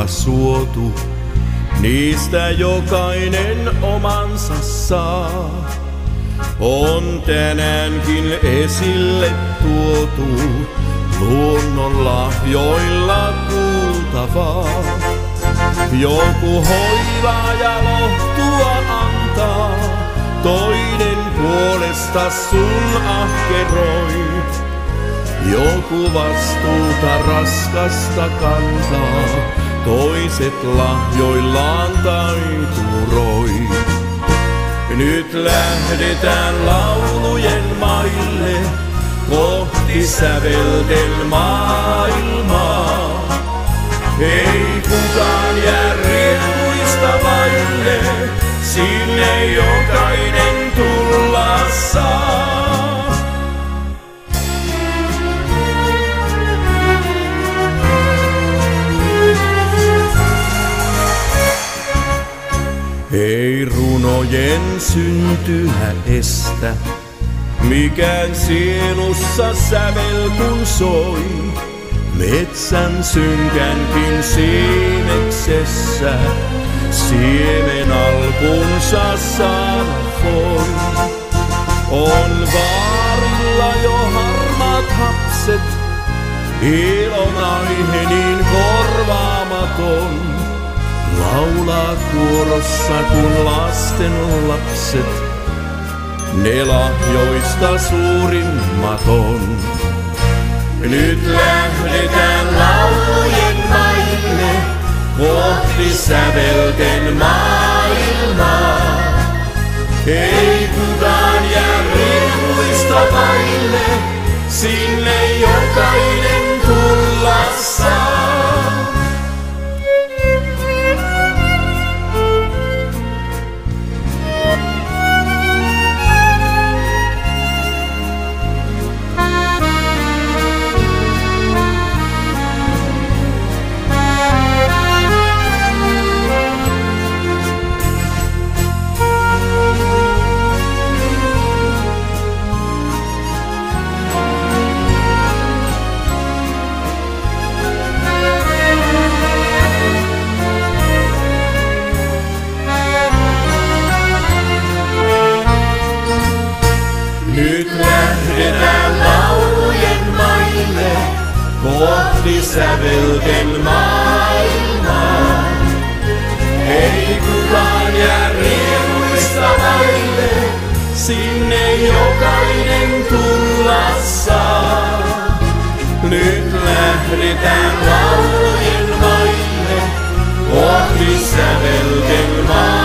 turva suotu, niistä jokainen omansa saa. On tänäänkin esille tuotu, luonnon lahjoilla kuultavaa. Joku hoivaa ja lohtua antaa, toinen puolesta sun ahkeroi. Joku vastuuta raskasta kantaa, toiset lahjoillaan taituroi. Nyt lähdetään laulujen maille, kohti sävelten maailmaa. Ei kukaan jää riemuista vaille, sinne jokainen tulla saa. Ei runojen syntyä estä, mikään sielussa sävel kun soi. Metsän synkänkin siimeksessä siemen alkunsa saada voi. On vaarilla jo harmaat hapset, ilon aihe niin korvaamaton. Laulaa kuorossa kun lasten lapset, ne lahjoista suurimmat on. Nyt lähdetään laulujen maille, kohti sävelten maailmaa. Ei kukaan jää riemuista vaille, sinne jokainen tulla saa. Nyt lähdetään laulujen maille, kohti sävelten maailmaa. Ei kukaan jää riemuista vaille, sinne jokainen tulla saa. Nyt lähdetään laulujen maille, kohti sävelten maailmaa.